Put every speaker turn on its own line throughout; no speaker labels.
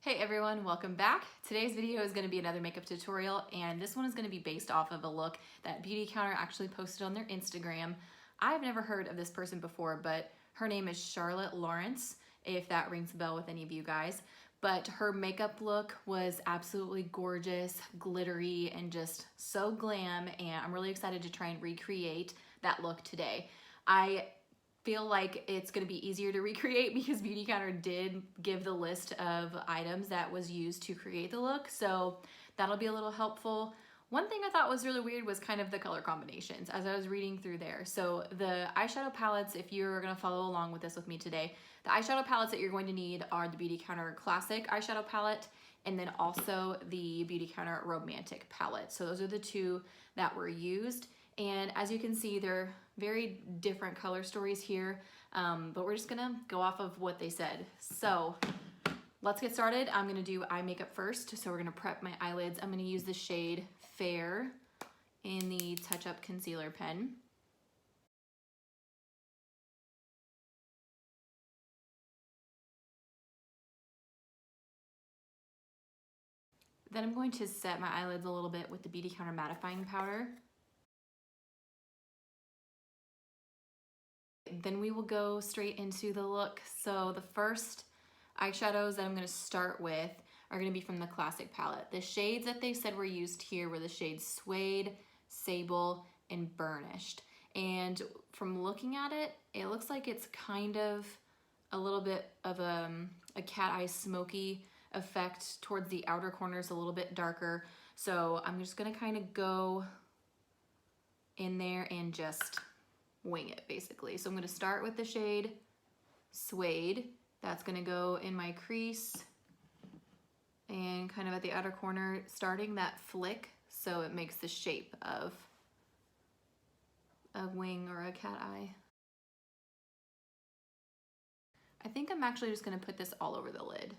Hey everyone, welcome back. Today's video is going to be another makeup tutorial, and this one is going to be based off of a look that Beautycounter actually posted on their Instagram. I've never heard of this person before, but her name is Charlotte Lawrence, if that rings a bell with any of you guys. But her makeup look was absolutely gorgeous, glittery, and just so glam, and I'm really excited to try and recreate that look today. I feel like it's going to be easier to recreate because Beautycounter did give the list of items that was used to create the look, so that'll be a little helpful. One thing I thought was really weird was kind of the color combinations as I was reading through there. So the eyeshadow palettes, if you're going to follow along with this with me today, the eyeshadow palettes that you're going to need are the Beautycounter Classic eyeshadow palette and then also the Beautycounter Romantic palette. So those are the two that were used. And as you can see, they're very different color stories here, but we're just gonna go off of what they said. So let's get started. I'm gonna do eye makeup first. So we're gonna prep my eyelids. I'm gonna use the shade Fair in the Touch Up Concealer Pen. Then I'm going to set my eyelids a little bit with the Beautycounter Mattifying Powder. Then we will go straight into the look. So the first eyeshadows that I'm going to start with are going to be from the Classic palette. The shades that they said were used here were the shades Suede, Sable, and Burnished. And from looking at it, it looks like it's kind of a little bit of a cat eye smoky effect towards the outer corners, a little bit darker. So I'm just going to kind of go in there and just wing it basically. So I'm going to start with the shade Suede. That's going to go in my crease and kind of at the outer corner, starting that flick so it makes the shape of a wing or a cat eye. I think I'm actually just going to put this all over the lid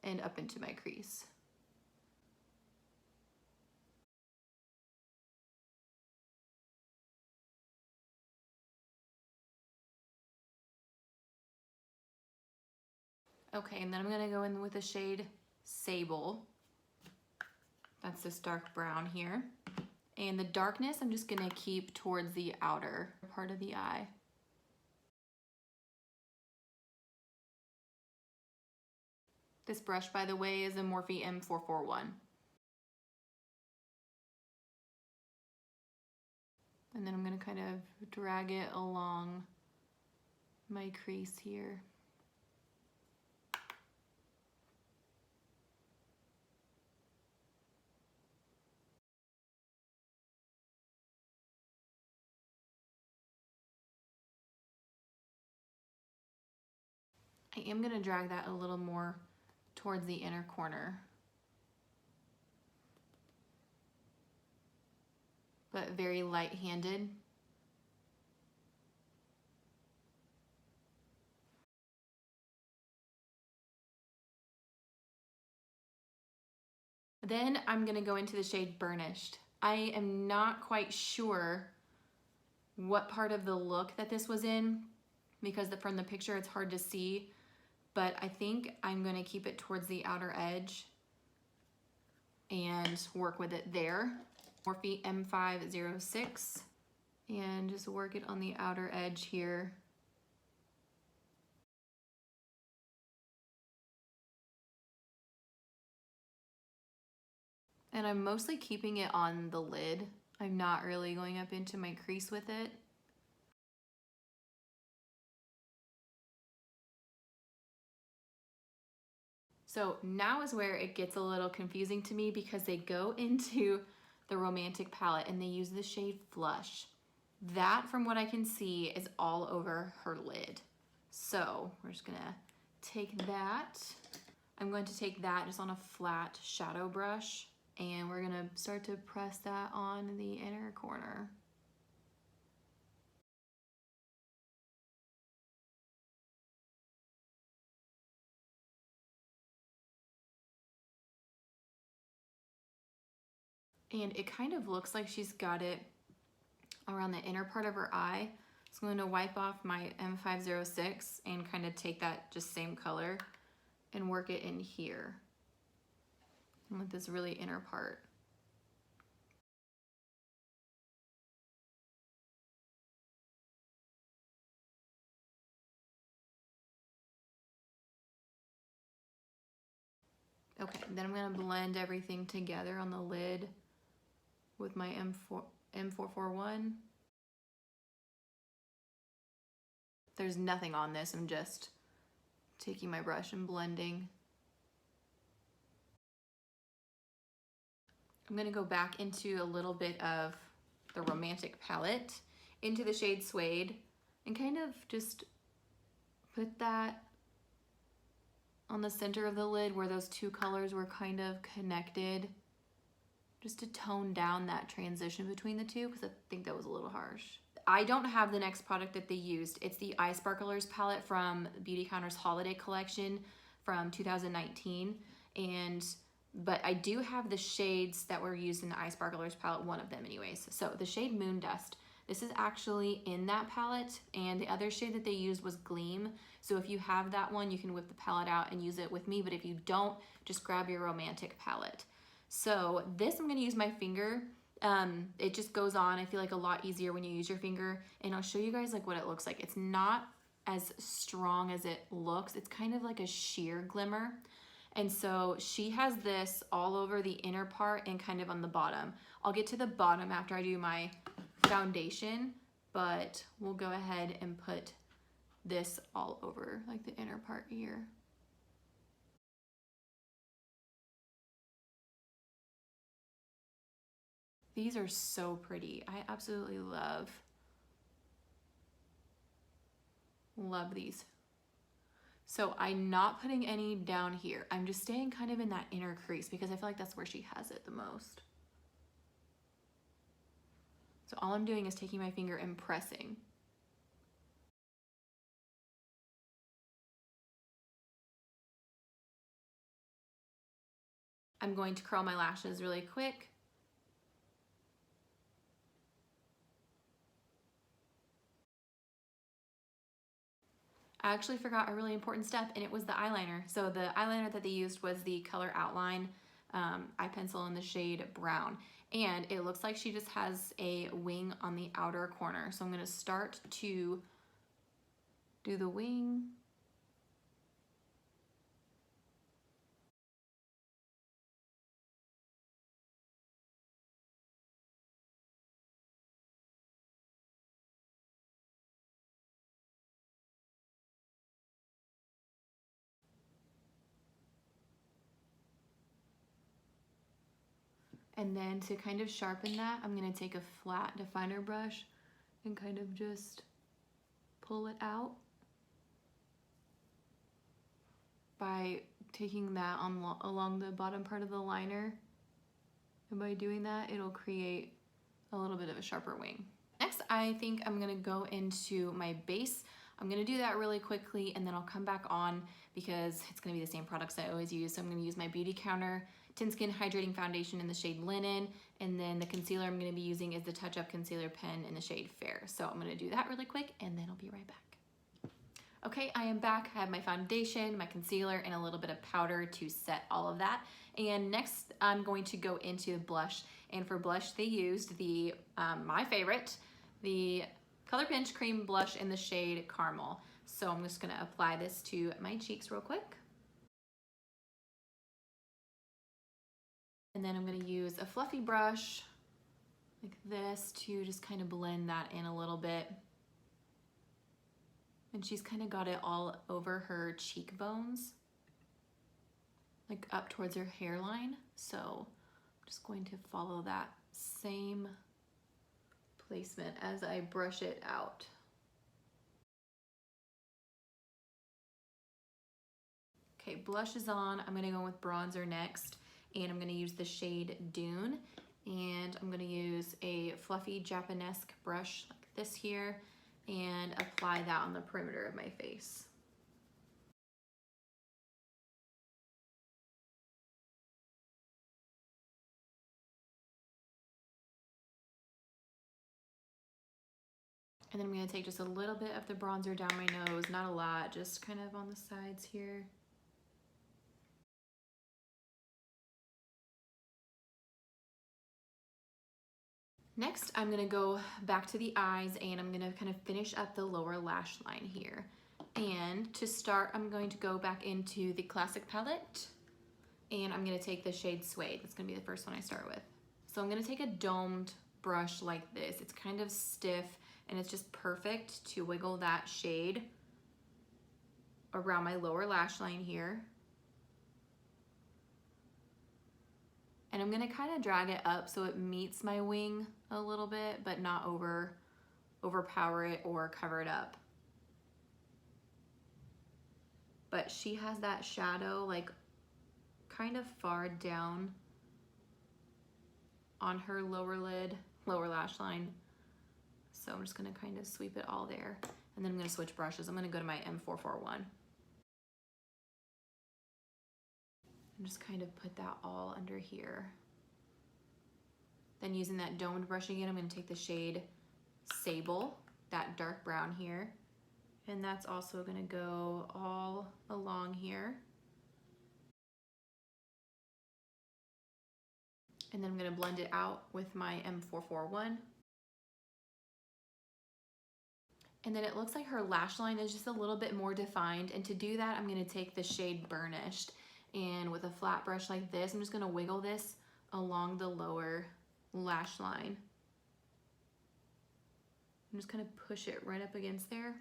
and up into my crease. Okay, and then I'm gonna go in with the shade Sable. That's this dark brown here. And the darkness, I'm just gonna keep towards the outer part of the eye. This brush, by the way, is a Morphe M441. And then I'm gonna kind of drag it along my crease here. I am gonna drag that a little more towards the inner corner, but very light-handed. Then I'm gonna go into the shade Burnished. I am not quite sure what part of the look that this was in because from the picture it's hard to see, but I think I'm gonna keep it towards the outer edge and work with it there. Morphe M506 and just work it on the outer edge here. And I'm mostly keeping it on the lid. I'm not really going up into my crease with it. So now is where it gets a little confusing to me because they go into the Romantic palette and they use the shade Flush. That, from what I can see, is all over her lid. So we're just gonna take that. I'm going to take that just on a flat shadow brush and we're gonna start to press that on the inner corner. And it kind of looks like she's got it around the inner part of her eye. So I'm going to wipe off my M506 and kind of take that just same color and work it in here and with this really inner part. Okay, then I'm gonna blend everything together on the lid with my M441. There's nothing on this, I'm just taking my brush and blending. I'm gonna go back into a little bit of the Romantic palette, into the shade Suede, and kind of just put that on the center of the lid where those two colors were kind of connected, just to tone down that transition between the two, because I think that was a little harsh. I don't have the next product that they used. It's the Eye Sparklers palette from Beautycounter's Holiday Collection from 2019. But I do have the shades that were used in the Eye Sparklers palette, one of them anyways. So the shade Moon Dust, this is actually in that palette, and the other shade that they used was Gleam. So if you have that one, you can whip the palette out and use it with me, but if you don't, just grab your Romantic palette. So this, I'm gonna use my finger. It just goes on, I feel like, a lot easier when you use your finger, and I'll show you guys like what it looks like. It's not as strong as it looks. It's kind of like a sheer glimmer. And so she has this all over the inner part and kind of on the bottom. I'll get to the bottom after I do my foundation, but we'll go ahead and put this all over like the inner part here. These are so pretty. I absolutely love these. So I'm not putting any down here. I'm just staying kind of in that inner crease because I feel like that's where she has it the most. So all I'm doing is taking my finger and pressing. I'm going to curl my lashes really quick. I actually forgot a really important step, and it was the eyeliner. So the eyeliner that they used was the Color Outline eye pencil in the shade Brown. And it looks like she just has a wing on the outer corner. So I'm gonna start to do the wing. And then to kind of sharpen that, I'm gonna take a flat definer brush and kind of just pull it out by taking that along the bottom part of the liner. And by doing that, it'll create a little bit of a sharper wing. Next, I think I'm gonna go into my base. I'm gonna do that really quickly, and then I'll come back on because it's gonna be the same products I always use. So I'm gonna use my Beautycounter Tint Skin Hydrating Foundation in the shade Linen, and then the concealer I'm gonna be using is the Touch Up Concealer Pen in the shade Fair. So I'm gonna do that really quick, and then I'll be right back. Okay, I am back. I have my foundation, my concealer, and a little bit of powder to set all of that. And next, I'm going to go into blush. And for blush, they used the, my favorite, the Color Pinch Cream Blush in the shade Caramel. So I'm just gonna apply this to my cheeks real quick. And then I'm gonna use a fluffy brush like this to just kind of blend that in a little bit. And she's kind of got it all over her cheekbones, like up towards her hairline. So I'm just going to follow that same placement as I brush it out. Okay, blush is on. I'm gonna go with bronzer next, and I'm gonna use the shade Dune, and I'm gonna use a fluffy Japanesque brush like this here and apply that on the perimeter of my face. And then I'm gonna take just a little bit of the bronzer down my nose, not a lot, just kind of on the sides here. Next, I'm gonna go back to the eyes and I'm gonna kind of finish up the lower lash line here. And to start, I'm going to go back into the Classic palette and I'm gonna take the shade Suede. That's gonna be the first one I start with. So I'm gonna take a domed brush like this. It's kind of stiff and it's just perfect to wiggle that shade around my lower lash line here. And I'm gonna kind of drag it up so it meets my wing a little bit, but not overpower it or cover it up. But she has that shadow like kind of far down on her lower lash line. So I'm just gonna kind of sweep it all there. And then I'm gonna switch brushes. I'm gonna go to my M441. And just kind of put that all under here. Then using that domed brush again, I'm gonna take the shade Sable, that dark brown here. And that's also gonna go all along here. And then I'm gonna blend it out with my M441. And then it looks like her lash line is just a little bit more defined. And to do that, I'm gonna take the shade Burnished. And with a flat brush like this, I'm just gonna wiggle this along the lower lash line. I'm just gonna push it right up against there.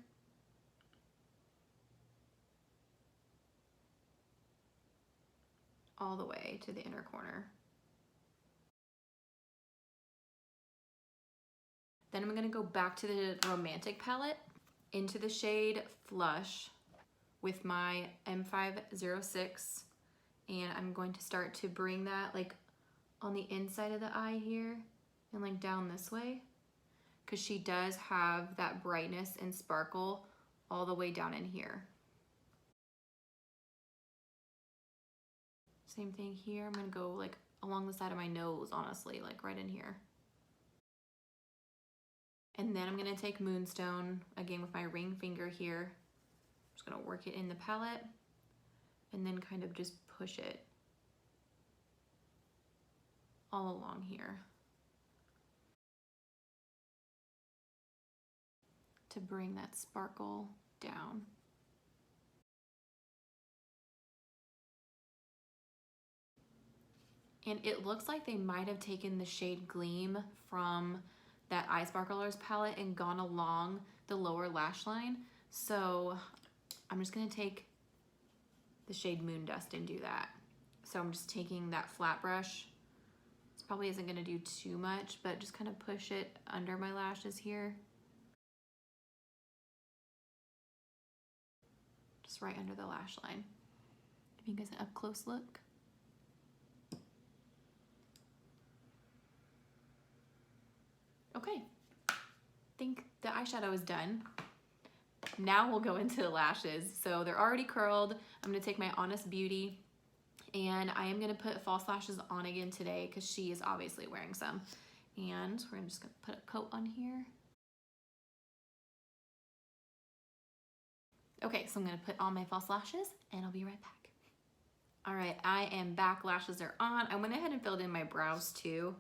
All the way to the inner corner. Then I'm gonna go back to the Romantic palette into the shade Flush with my M506. And I'm going to start to bring that like on the inside of the eye here and like down this way, because she does have that brightness and sparkle all the way down in here. Same thing here. I'm gonna go like along the side of my nose, honestly, like right in here. And then I'm gonna take Moonstone again with my ring finger here. I'm just gonna work it in the palette and then kind of just push it all along here to bring that sparkle down. And it looks like they might have taken the shade Gleam from that Eye Sparklers palette and gone along the lower lash line. So I'm just gonna take the shade Moon Dust and do that. So I'm just taking that flat brush. This probably isn't gonna do too much, but just kind of push it under my lashes here. Just right under the lash line. Give you guys an up close look. Okay, I think the eyeshadow is done. Now we'll go into the lashes. So they're already curled. I'm gonna take my Honest Beauty and I am gonna put false lashes on again today because she is obviously wearing some. And we're just gonna put a coat on here. Okay, so I'm gonna put on my false lashes and I'll be right back. All right, I am back, lashes are on. I went ahead and filled in my brows too,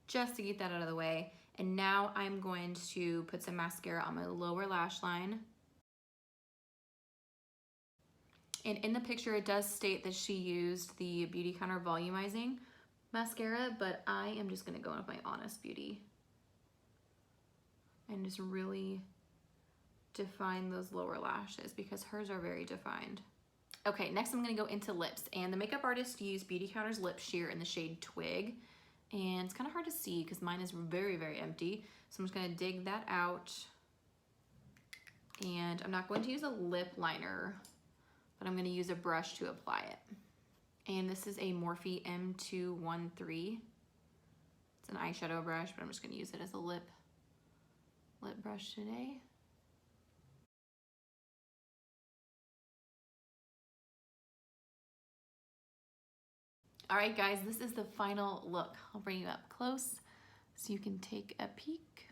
just to get that out of the way. And now I'm going to put some mascara on my lower lash line. And in the picture, it does state that she used the Beautycounter Volumizing Mascara, but I am just gonna go in with my Honest Beauty and just really define those lower lashes because hers are very defined. Okay, next I'm gonna go into lips, and the makeup artist used Beautycounter's Lip Sheer in the shade Twig, and it's kind of hard to see because mine is very, very empty. So I'm just gonna dig that out, and I'm not going to use a lip liner, but I'm gonna use a brush to apply it. And this is a Morphe M213. It's an eyeshadow brush, but I'm just gonna use it as a lip brush today. All right, guys, this is the final look. I'll bring you up close so you can take a peek.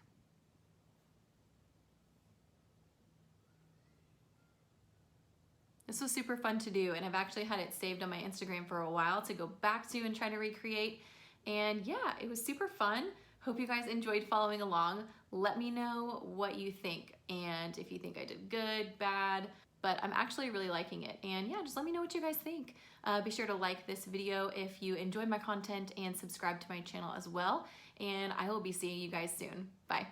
This was super fun to do, and I've actually had it saved on my Instagram for a while to go back to and try to recreate. And yeah, it was super fun. Hope you guys enjoyed following along. Let me know what you think and if you think I did good, bad, but I'm actually really liking it. And yeah, just let me know what you guys think. Be sure to like this video if you enjoyed my content and subscribe to my channel as well. And I will be seeing you guys soon. Bye.